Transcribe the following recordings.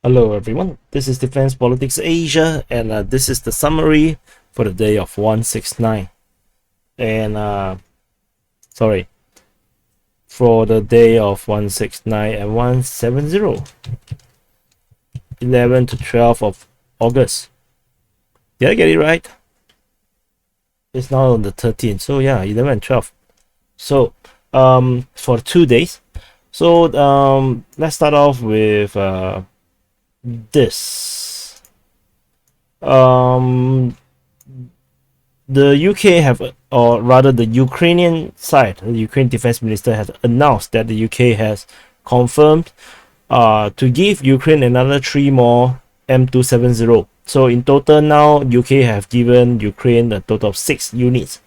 Hello everyone, this is Defense Politics Asia, and this is the summary for the day of 169. And sorry, for the day of 169 and 170, 11 to 12 of August. Did I get it right? It's now on the 13th, so yeah, 11 and 12. So for 2 days. So let's start off with this. The UK have, or rather the Ukrainian side, the Ukraine defense minister has announced that the UK has confirmed to give Ukraine another 3 more M270. So in total now, UK have given Ukraine a total of 6 units.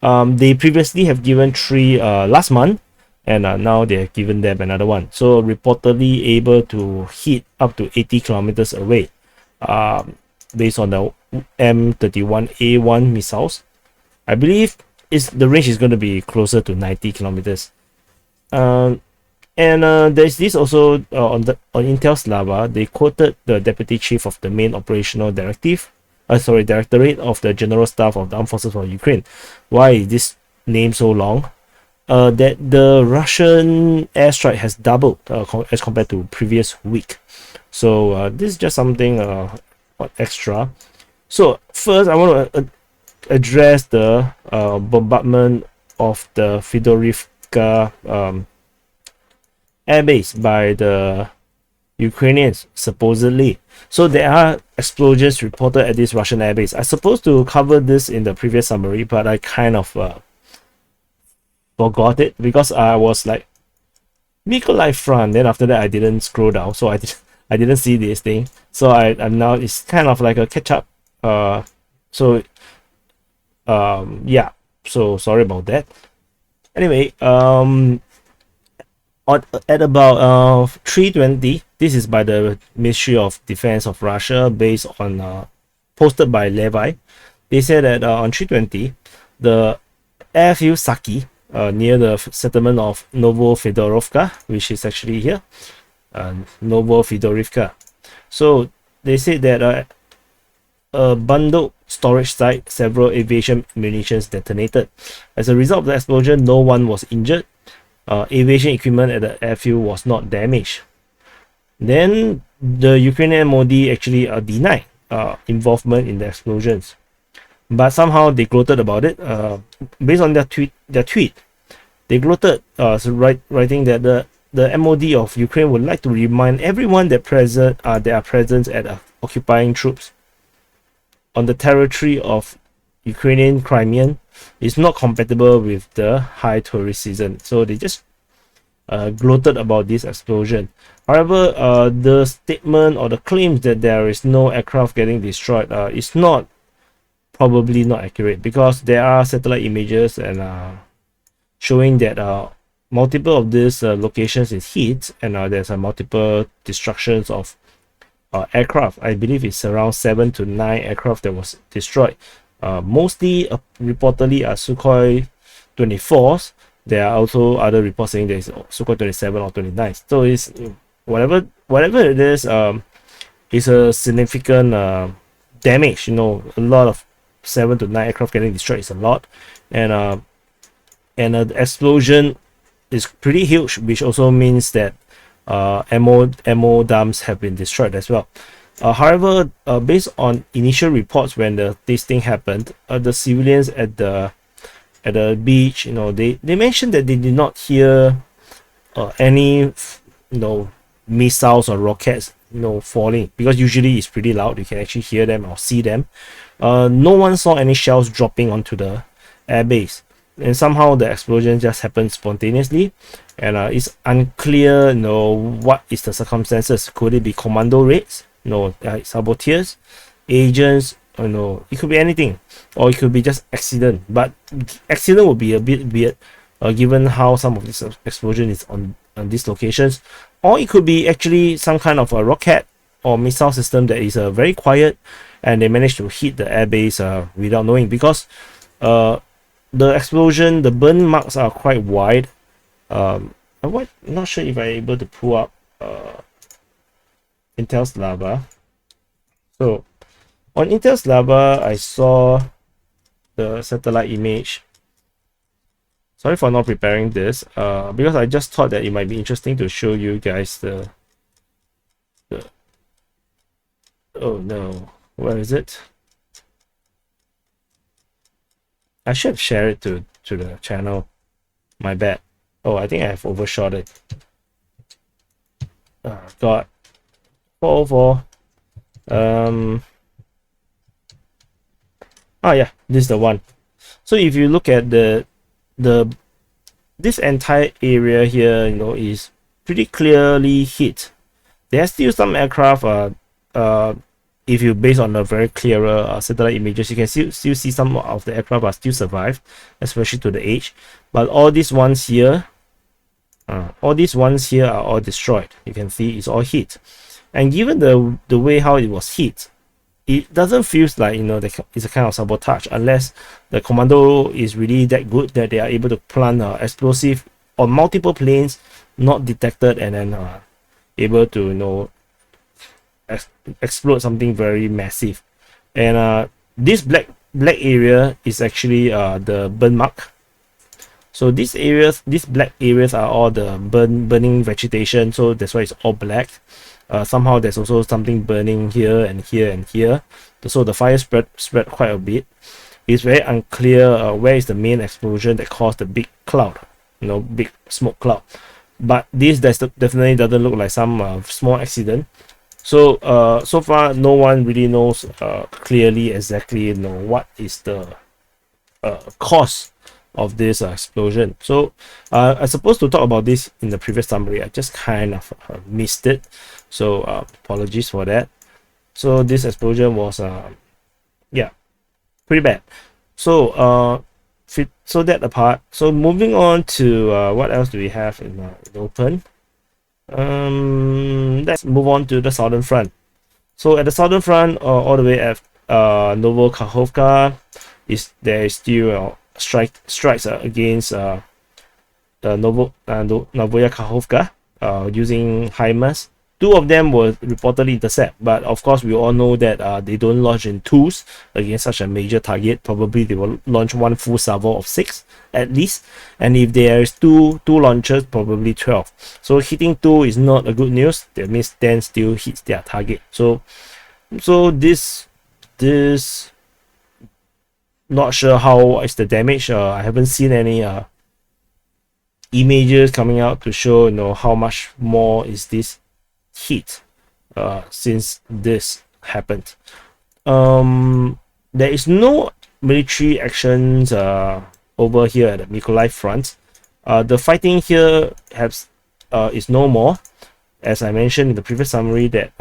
They previously have given 3 last month, and now they have given them another one. So reportedly able to hit up to 80 kilometers away, based on the M31A1 missiles. I believe the range is going to be closer to 90 kilometers. There's this also on Intel's Lava. They quoted the deputy chief of the main operational directorate of the General Staff of the Armed Forces of Ukraine. Why is this name so long? That the Russian airstrike has doubled as compared to previous week. So this is just something extra. So first, I want to address the bombardment of the Fedorivka airbase by the Ukrainians, supposedly. So there are explosions reported at this Russian airbase. I supposed to cover this in the previous summary, but I kind of forgot it because I was like Mykolaiv front. Then after that, I didn't scroll down, so I didn't see this thing. So I'm now, it's kind of like a catch up. Yeah. So sorry about that. Anyway, at about 3:20, this is by the Ministry of Defense of Russia, based on posted by Levi. They said that on 3:20, the airfield Saki, near the settlement of Novofedorovka, which is actually here, Novofedorivka. So they said that a bundled storage site, several aviation munitions detonated. As a result of the explosion, no one was injured. Aviation equipment at the airfield was not damaged. Then the Ukrainian MOD actually denied involvement in the explosions, but somehow they gloated about it. Based on their tweet, they gloated, writing that the MOD of Ukraine would like to remind everyone that their presence at occupying troops on the territory of Ukrainian Crimean is not compatible with the high tourist season. So they just gloated about this explosion. However, the statement or the claims that there is no aircraft getting destroyed is probably not accurate, because there are satellite images and showing that multiple of these locations is hit, and there's multiple destructions of aircraft. I believe it's around 7 to 9 aircraft that was destroyed. Mostly reportedly are Sukhoi 24s. There are also other reports saying there is Sukhoi 27 or 29. So it's whatever it is, it's a significant damage. A lot of 7 to 9 aircraft getting destroyed is a lot, and the explosion is pretty huge, which also means that ammo dumps have been destroyed as well. However, based on initial reports when this thing happened, the civilians at the beach, they mentioned that they did not hear any missiles or rockets falling, because usually it's pretty loud. You can actually hear them or see them. No one saw any shells dropping onto the airbase, and somehow the explosion just happened spontaneously, and it's unclear what is the circumstances. Could it be commando raids, like saboteurs, agents? It could be anything, or it could be just accident. But accident would be a bit weird, given how some of this explosion is on these locations. Or it could be actually some kind of a rocket or missile system that is very quiet, and they managed to hit the airbase without knowing, because the explosion, the burn marks are quite wide. I'm not sure if I'm able to pull up Intelslavia. So on Intelslavia, I saw the satellite image. Sorry for not preparing this, because I just thought that it might be interesting to show you guys the oh no, where is it? I should share it to the channel. My bad. Oh, I think I have overshot it. God. 404. Yeah, this is the one. So if you look at this entire area here, is pretty clearly hit. There's still some aircraft. If you base on the very clearer satellite images, you can still see some of the aircraft are still survived, especially to the edge. But all these ones here, are all destroyed. You can see it's all hit. And given the way how it was hit, it doesn't feel like it's a kind of sabotage, unless the commando is really that good that they are able to plant explosive on multiple planes, not detected, and then able to explode something very massive. And this black area is actually the burn mark. So these black areas are all the burning vegetation, so that's why it's all black. Somehow there's also something burning here and here and here, so the fire spread quite a bit. It's very unclear where is the main explosion that caused the big cloud, big smoke cloud. But this definitely doesn't look like some small accident. So so far no one really knows clearly exactly what is the cause of this explosion. So I supposed to talk about this in the previous summary. I just kind of missed it, so apologies for that. So this explosion was yeah, pretty bad. So so that apart, so moving on to what else do we have in open. Let's move on to the southern front. So at the southern front, all the way at Novokakhovka, there is still strikes against Novaya Kakhovka using HIMARS. Two of them were reportedly intercept, but of course we all know that they don't launch in twos against such a major target. Probably they will launch one full salvo of 6 at least, and if there is two launchers, probably 12. So hitting 2 is not a good news. That means 10 still hits their target. So this not sure how is the damage. I haven't seen any images coming out to show how much more is this hit since this happened. There is no military actions over here at the Mykolaiv front. The fighting here is no more, as I mentioned in the previous summary, that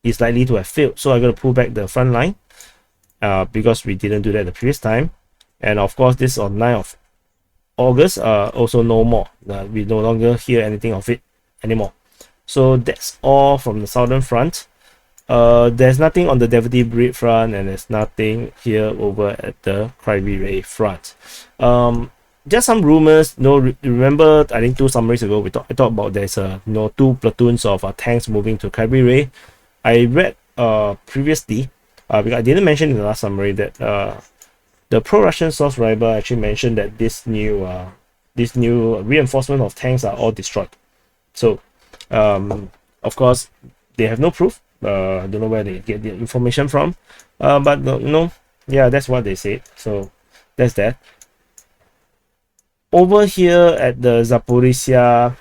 is likely to have failed. So I'm going to pull back the front line because we didn't do that the previous time. And of course, this on 9th of August, also no more. We no longer hear anything of it anymore. So that's all from the southern front. There's nothing on the Devotee Brid front, and there's nothing here over at the Kryvyi Rih front. Just some rumors. Remember, I think 2 summaries ago I talked about there's 2 platoons of tanks moving to Kryvyi Rih. I read previously, because I didn't mention in the last summary, that the pro-Russian source Ryber actually mentioned that this new reinforcement of tanks are all destroyed. So of course they have no proof. I don't know where they get the information from, but yeah, that's what they said. So that's that. Over here at the Zaporizhia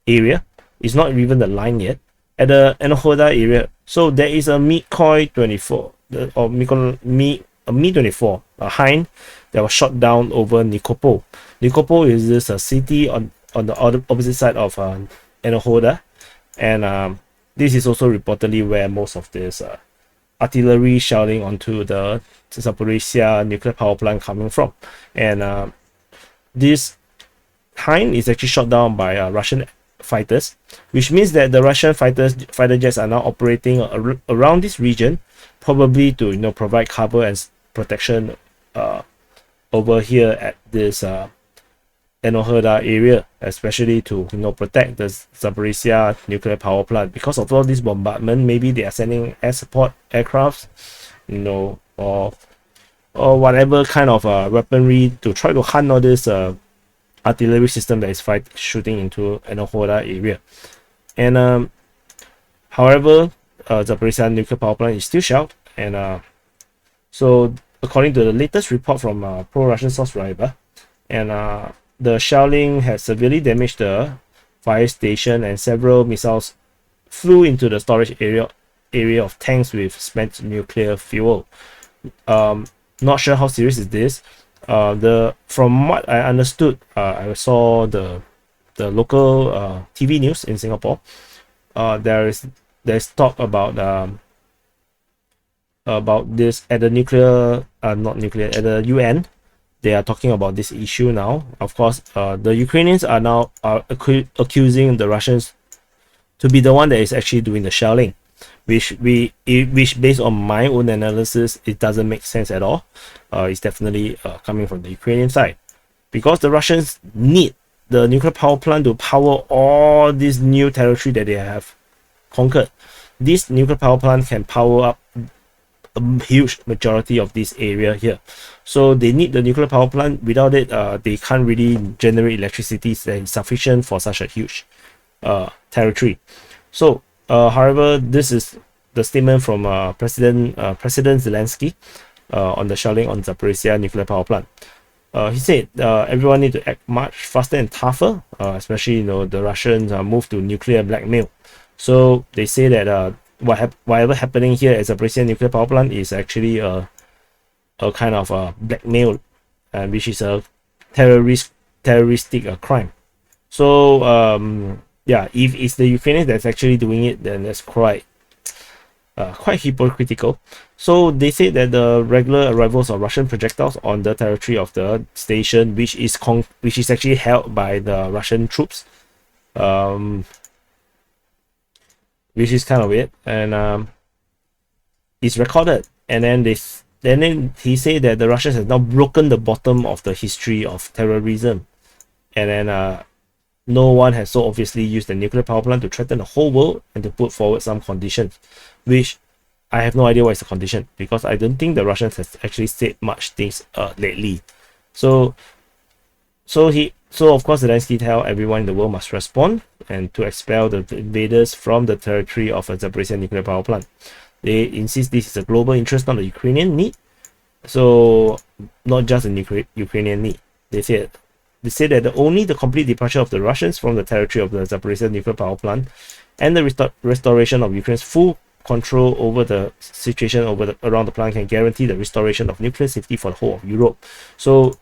area, it's not even the line yet. At the Enohoda area, so there is a Mi-24, or Mi-24, a Hind that was shot down over Nikopol. Nikopol is this city on the opposite side of Enohoda, and this is also reportedly where most of this artillery shelling onto the Zaporizhia nuclear power plant coming from. And this Hind is actually shot down by Russian fighters, which means that the Russian fighter jets are now operating around this region, probably to provide cover and protection over here at this Enoheda area, especially to protect the Zaporizhia nuclear power plant. Because of all this bombardment, maybe they are sending air support aircrafts, or whatever kind of weaponry to try to hunt all this artillery system that is shooting into Enoheda area. And however, Zaporizhia nuclear power plant is still shelled, and so according to the latest report from pro-Russian source Rybar, and the shelling has severely damaged the fire station, and several missiles flew into the storage area of tanks with spent nuclear fuel. Not sure how serious is this. From what I understood, I saw the local TV news in Singapore. There's talk about this at the at the UN. They are talking about this issue now. Of course, the Ukrainians are now accusing the Russians to be the one that is actually doing the shelling, which based on my own analysis, it doesn't make sense at all. It's definitely coming from the Ukrainian side, because the Russians need the nuclear power plant to power all this new territory that they have conquered. This nuclear power plant can power up a huge majority of this area here, so they need the nuclear power plant. Without it, they can't really generate electricity that is sufficient for such a huge territory. So however, this is the statement from President Zelensky on the shelling on Zaporizhia nuclear power plant. He said everyone need to act much faster and tougher, especially the Russians move to nuclear blackmail. So they say that whatever happening here at Zaporizhia nuclear power plant is actually a kind of blackmail, which is a terroristic crime. So yeah, if it's the Ukrainians that's actually doing it, then that's quite hypocritical. So they say that the regular arrivals of Russian projectiles on the territory of the station, which is actually held by the Russian troops, which is kind of weird, and it's recorded. And then he said that the Russians have now broken the bottom of the history of terrorism, and then no one has so obviously used the nuclear power plant to threaten the whole world and to put forward some conditions, which I have no idea what is the condition, because I don't think the Russians has actually said much things lately. So of course Zelensky tell everyone in the world must respond and to expel the invaders from the territory of a Zaporizhia nuclear power plant. They insist this is a global interest, not a Ukrainian need. So not just a Ukrainian need. They say that only the complete departure of the Russians from the territory of the Zaporizhia nuclear power plant and the restoration of Ukraine's full control over the situation around the plant can guarantee the restoration of nuclear safety for the whole of Europe. So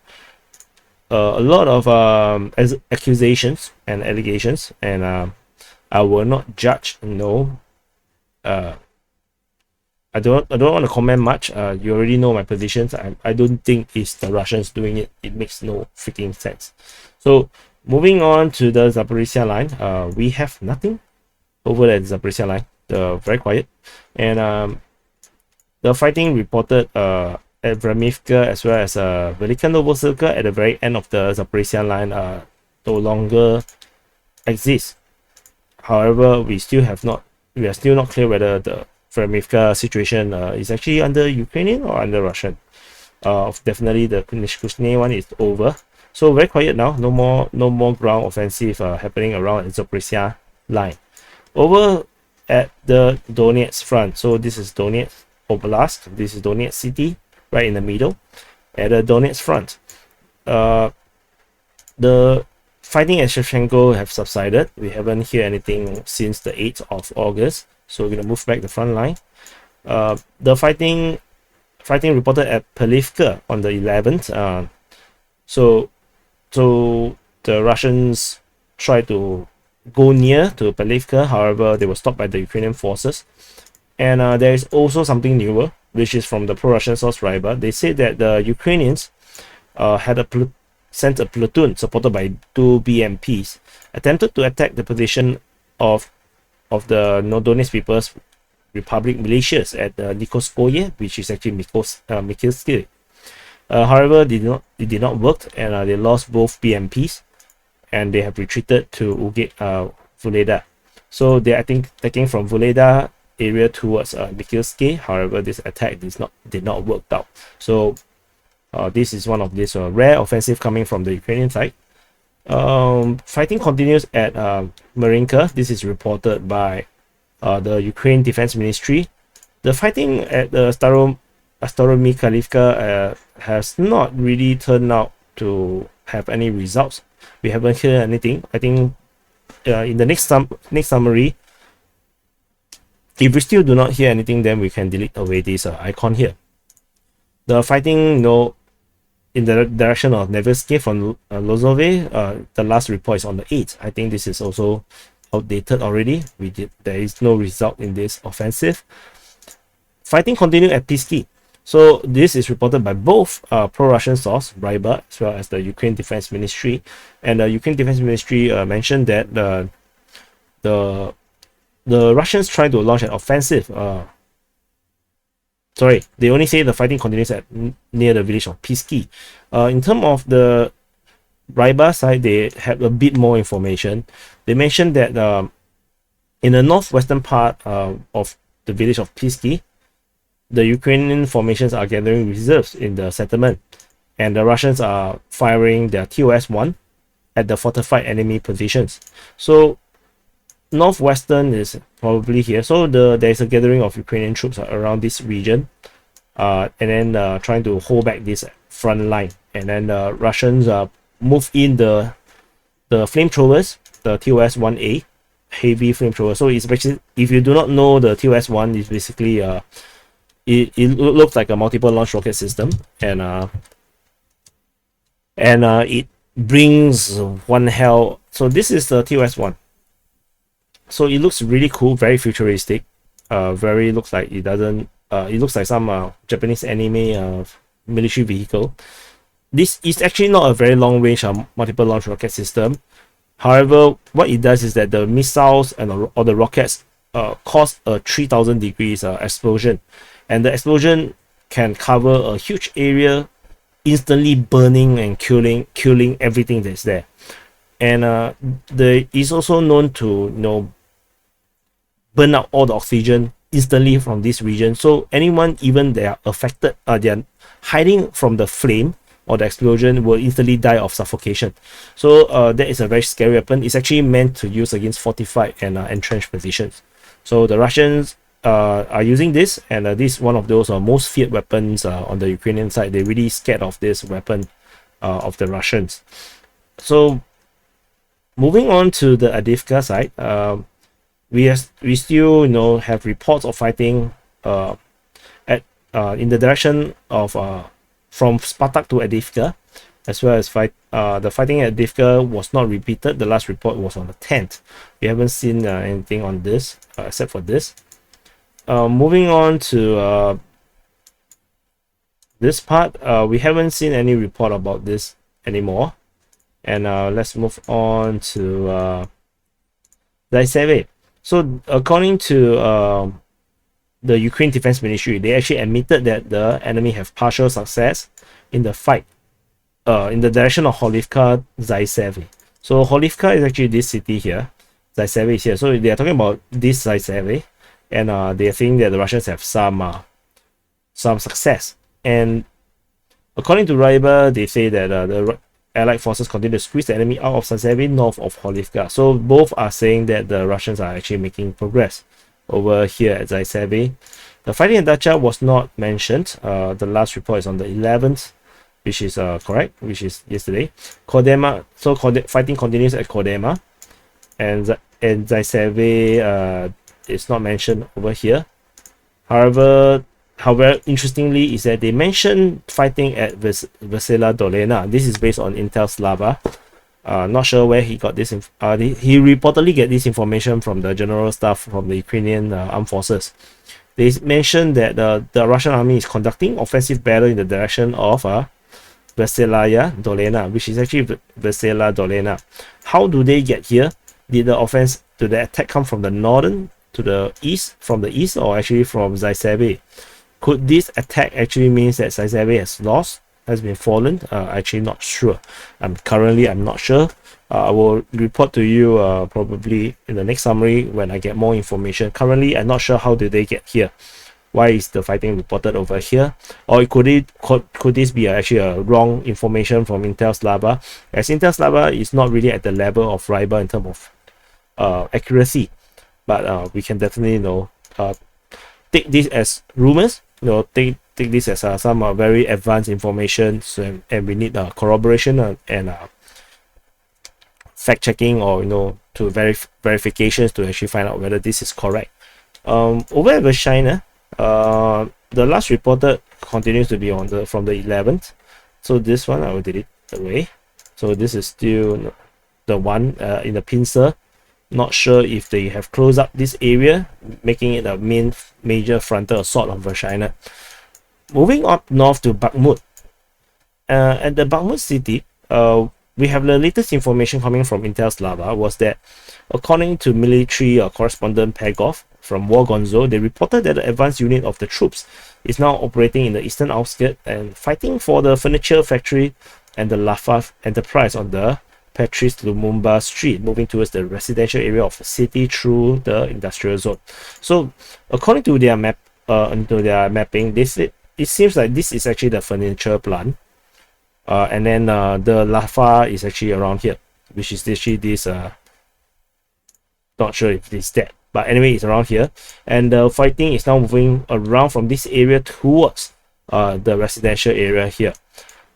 a lot of accusations and allegations, and I will not judge. I don't want to comment much. You already know my positions. I don't think it's the Russians doing it. It makes no freaking sense. So moving on to the Zaporizhia line, we have nothing over at the Zaporizhia line. Very quiet, and the fighting reported at Vremivka as well as Velika Novoselka at the very end of the Zaporizhia line no longer exist. However, we are still not clear whether the Vremivka situation is actually under Ukrainian or under Russian. Definitely the Kushne one is over. So very quiet now. No more ground offensive happening around the Zaporizhia line. Over at the Donetsk front. So this is Donetsk Oblast. This is Donetsk city, right in the middle. At the Donetsk front, the fighting at Shevchenko have subsided. We haven't heard anything since the 8th of August. So we're gonna move back the front line. The fighting reported at Pelivka on the 11th. So the Russians tried to go near to Pelivka. However, they were stopped by the Ukrainian forces. And there is also something newer, which is from the pro-Russian source Rybar. They say that the Ukrainians sent a platoon supported by 2 BMPs, attempted to attack the position of the Donetsk People's Republic militias at Nikoskoye, which is actually Mikhailsky. However, it did not work, and they lost both BMPs. and they have retreated to Vuleda. So they are, I think, taking from Vuleda area towards Mikilske. However, this attack did not work out. So this is one of these rare offensive coming from the Ukrainian side. Fighting continues at Marinka. This is reported by the Ukraine Defense Ministry. The fighting at the Staromikhalivka has not really turned out to have any results. We haven't heard anything. I think in the next summary, if we still do not hear anything, then we can delete away this icon here. The fighting, in the direction of Nevsky from Lozove, the last report is on the 8th. I think this is also outdated already. There is no result in this offensive. Fighting continued at Pisky. So this is reported by both pro-Russian source, Ryba, as well as the Ukraine Defense Ministry. And the Ukraine Defense Ministry mentioned that the Russians tried to launch an offensive. Sorry, they only say the fighting continues at near the village of Pisky. In terms of the Ryba side, they have a bit more information. They mentioned that in the northwestern part of the village of Pisky, the Ukrainian formations are gathering reserves in the settlement, and the Russians are firing their TOS-1 at the fortified enemy positions. So northwestern is probably here. So there is a gathering of Ukrainian troops around this region, and then trying to hold back this front line. And then the Russians move in the flamethrowers, the TOS-1A heavy flamethrower. So it's basically, if you do not know, the TOS-1 is basically it looks like a multiple launch rocket system, and it brings one hell. So this is the TOS-1. So it looks really cool, very futuristic. Very looks like it doesn't. It looks like some Japanese anime military vehicle. This is actually not a very long range multiple launch rocket system. However, what it does is that the missiles or the rockets cause a 3000 degrees explosion, and the explosion can cover a huge area, instantly burning and killing everything that's there. And is also known to burn out all the oxygen instantly from this region. So anyone, even they are affected, they are hiding from the flame or the explosion, will instantly die of suffocation. So that is a very scary weapon. It's actually meant to use against fortified and entrenched positions. So the Russians are using this, and this is one of those most feared weapons on the Ukrainian side. They're really scared of this weapon of the Russians. So moving on to the Avdiivka side, we still have reports of fighting in the direction of from Spartak to Avdiivka, as well as the fighting at Avdiivka was not repeated. The last report was on the 10th. We haven't seen anything on this except for this. Moving on to this part, we haven't seen any report about this anymore. And let's move on to Zaiseve. So according to the Ukraine Defense Ministry, they actually admitted that the enemy have partial success in the fight in the direction of Holivka, Zaiseve. So Holivka is actually this city here. Zaiseve is here. So they are talking about this Zaiseve, and they are saying that the Russians have some success. And according to Ryba, they say that the Allied forces continue to squeeze the enemy out of Zaiseve north of Holivka. So both are saying that the Russians are actually making progress over here at Zaiseve. The fighting at Dacha was not mentioned. The last report is on the 11th, which is correct, which is yesterday. Kodema, so fighting continues at Kodema, and Zaiseve is not mentioned over here. However, interestingly is that they mentioned fighting at Vesela Dolena. This is based on Intel Slava. Not sure where he got this. He reportedly get this information from the general staff from the Ukrainian armed forces. They mentioned that the Russian army is conducting offensive battle in the direction of Veselaya Dolena, which is actually Vesela Dolena. How do they get here? Did the attack come from the northern to the east, or actually from Zaiseve? Could this attack actually means that Zaiseve has been fallen? Actually not sure. I'm not sure. I will report to you probably in the next summary when I get more information. Currently, I'm not sure how did they get here. Why is the fighting reported over here? Or could this be actually a wrong information from Intel Slava? As Intel Slava is not really at the level of Riber in terms of accuracy, but we can definitely take this as rumors. Take this as some very advanced information, and we need corroboration and fact checking, or to verifications to actually find out whether this is correct. Over at China, the last reported continues to be from the 11th. So this one I will delete away. So this is still the one in the pincer. Not sure if they have closed up this area, making it a major frontal assault on China. Moving up north to Bakhmut. At the Bakhmut city, we have the latest information coming from Intel Slava was that, according to military correspondent Pegov from War Gonzo, they reported that the advanced unit of the troops is now operating in the eastern outskirts and fighting for the furniture factory and the Lafaf enterprise on the Patrice Lumumba Street, moving towards the residential area of the city through the industrial zone. So, according to their mapping, it seems like this is actually the furniture plant, and then the Lafa is actually around here, which is actually this. Not sure if it's that, but anyway, it's around here, and the fighting is now moving around from this area towards the residential area here.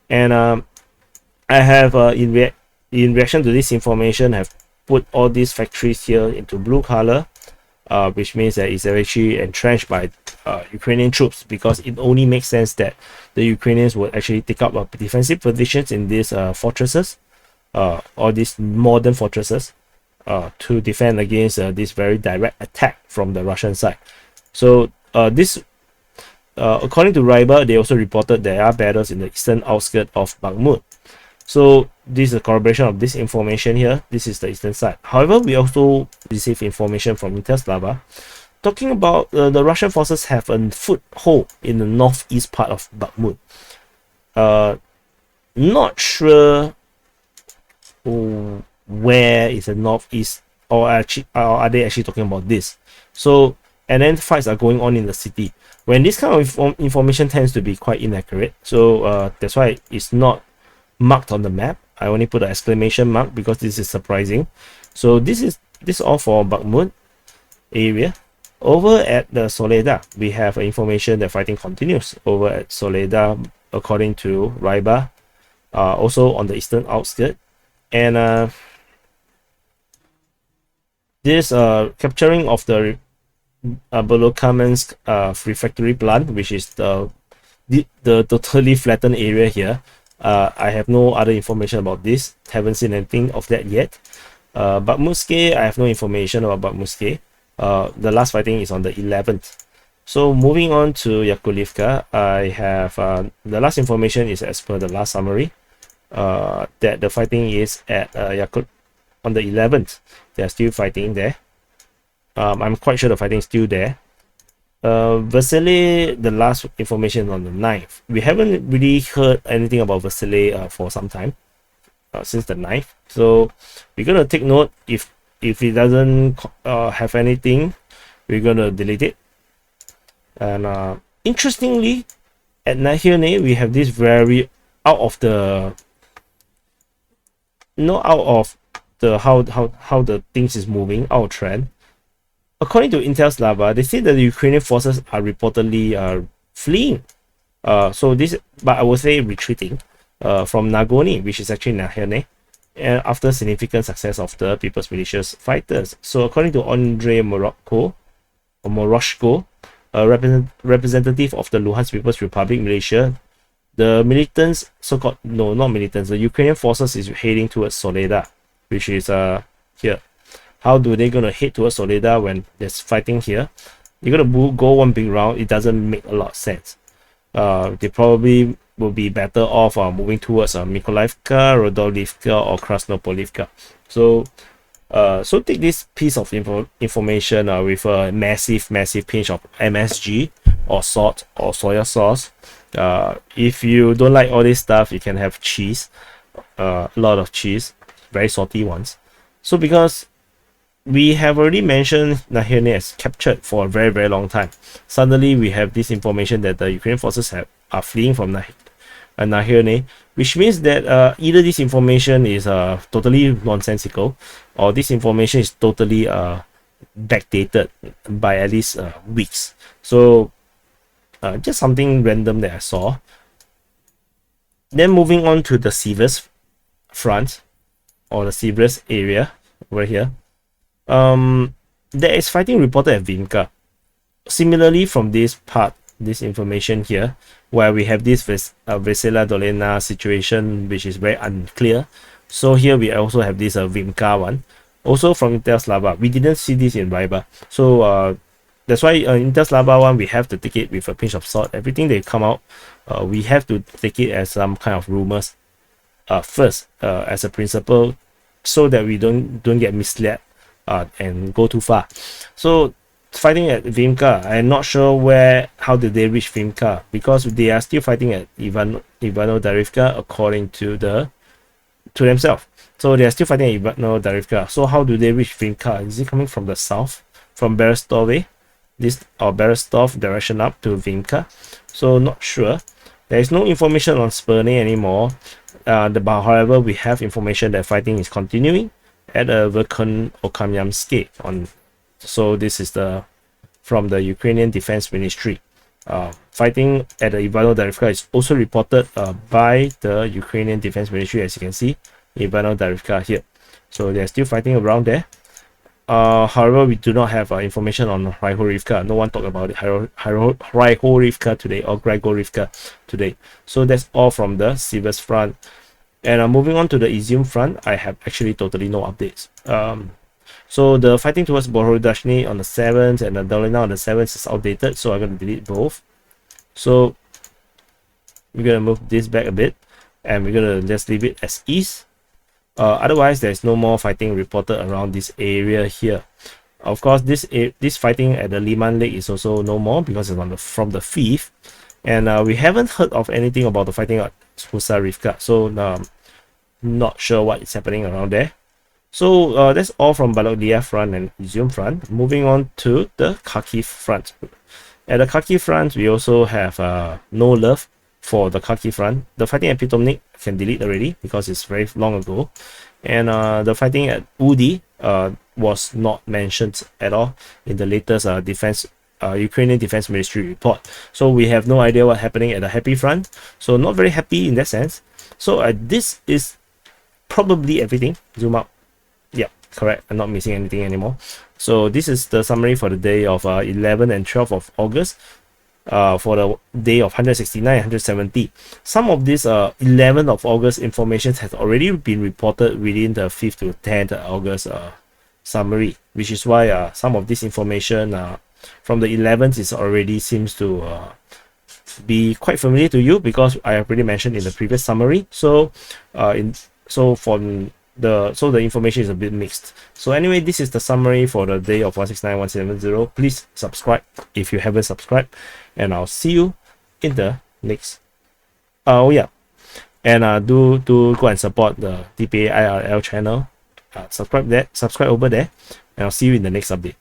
And I have in reaction to this information, have put all these factories here into blue color, which means that it's actually entrenched by Ukrainian troops, because it only makes sense that the Ukrainians would actually take up defensive positions in these fortresses, or these modern fortresses, to defend against this very direct attack from the Russian side. So this, according to Riber, they also reported there are battles in the eastern outskirts of Bakhmut. So this is a corroboration of this information here. This is the eastern side. However, we also receive information from Intel Slava talking about the Russian forces have a foothold in the northeast part of Bakhmut. Not sure where is the northeast, or are they actually talking about this? So, and then fights are going on in the city. When this kind of information tends to be quite inaccurate, so that's why it's not marked on the map. I only put an exclamation mark because this is surprising. So this is all for Bakhmut area. Over at the Soledar, we have information that fighting continues over at Soledar, according to Riber, also on the eastern outskirts. And this capturing of the Belokamensk refractory plant, which is the totally flattened area here. I have no other information about this. Haven't seen anything of that yet. Bakhmutske, I have no information about Bakhmutske. The last fighting is on the 11th. So moving on to Yakovlivka, I have the last information is as per the last summary, that the fighting is at on the 11th. They are still fighting there. I'm quite sure the fighting is still there. Vasily, the last information on the 9th. We haven't really heard anything about Vasily for some time, since the 9th. So we're gonna take note. If it doesn't have anything, we're gonna delete it. And interestingly, at Nahyone, we have this very out of the how the things is moving, our trend. According to Intel Slava, they say that the Ukrainian forces are reportedly fleeing. But I would say retreating from Nagorny, which is actually Nahyone, and after significant success of the People's Militia's fighters. So according to Andrei Moroshko, a representative of the Luhansk People's Republic militia, the militants, the Ukrainian forces is heading towards Soledar, which is here. How do they gonna head towards Soledar when there's fighting here? You're gonna go one big round. It doesn't make a lot of sense. They probably will be better off moving towards Mykolaiivka, Rodolivka, or Krasnopolivka. So take this piece of information with a massive pinch of MSG or salt or soya sauce. If you don't like all this stuff, you can have cheese, a lot of cheese. very salty ones. So because we have already mentioned Nahirne as captured for a very, very long time, suddenly we have this information that the Ukrainian forces are fleeing from Nahirne, which means that either this information is totally nonsensical, or this information is totally backdated by at least weeks. So just something random that I saw. Then moving on to the Severus front, or the Severus area over here. There is fighting reported at Vimka. Similarly, from this part, this information here, where we have this Vesela Dolena situation, which is very unclear. So here we also have this Vimka one. Also from Intel Slava, we didn't see this in Riba. So that's why Intel Slava one, we have to take it with a pinch of salt. Everything they come out, we have to take it as some kind of rumors first, as a principle, so that we don't get misled and go too far. So fighting at Vimka, I'm not sure how did they reach Vimka, because they are still fighting at Ivano-Darivka according to themselves. So they are still fighting at Ivano-Darivka. So how do they reach Vimka? Is it coming from the south, from Berestov, Berestov direction up to Vimka? So not sure. There is no information on Sperne anymore. But however, we have information that fighting is continuing at Verkhan Okamyamsky on. So this is from the Ukrainian Defense Ministry. Fighting at the Ivano-Darivka is also reported by the Ukrainian Defense Ministry, as you can see, Ivano-Darivka here. So they're still fighting around there. However, we do not have information on Ryhorivka. No one talked about it, Ryhorivka today, or Grigorivka today. So that's all from the Severus front. And moving on to the Izium front, I have actually totally no updates. So the fighting towards Borodashny on the 7th and the Dolina on the 7th is outdated, so I'm going to delete both. So we're going to move this back a bit, and we're going to just leave it as is. Otherwise, there's no more fighting reported around this area here. Of course, this fighting at the Liman Lake is also no more, because it's from the 5th. And we haven't heard of anything about the fighting at Husarivka. So not sure what is happening around there. So that's all from Baloglia front and Izium front. Moving on to the Kharkiv front. At the Kharkiv front, we also have no love for the Kharkiv front. The fighting at Pitomnik can delete already, because it's very long ago. And the fighting at Udi was not mentioned at all in the latest Ukrainian Defense Ministry report. So we have no idea what's happening at the Happy front. So not very happy in that sense. So this is probably everything. Zoom out. Yeah, correct. I'm not missing anything anymore. So this is the summary for the day of 11 and 12 of August. For the day of 169 and 170. Some of this 11th of August information has already been reported within the 5th to 10th August summary, which is why some of this information from the 11th is already seems to be quite familiar to you, because I have already mentioned in the previous summary. So the information is a bit mixed. So anyway, this is the summary for the day of 169 170. Please subscribe if you haven't subscribed, and I'll see you in the next. Oh yeah, and do go and support the DPA IRL channel. Subscribe over there, and I'll see you in the next update.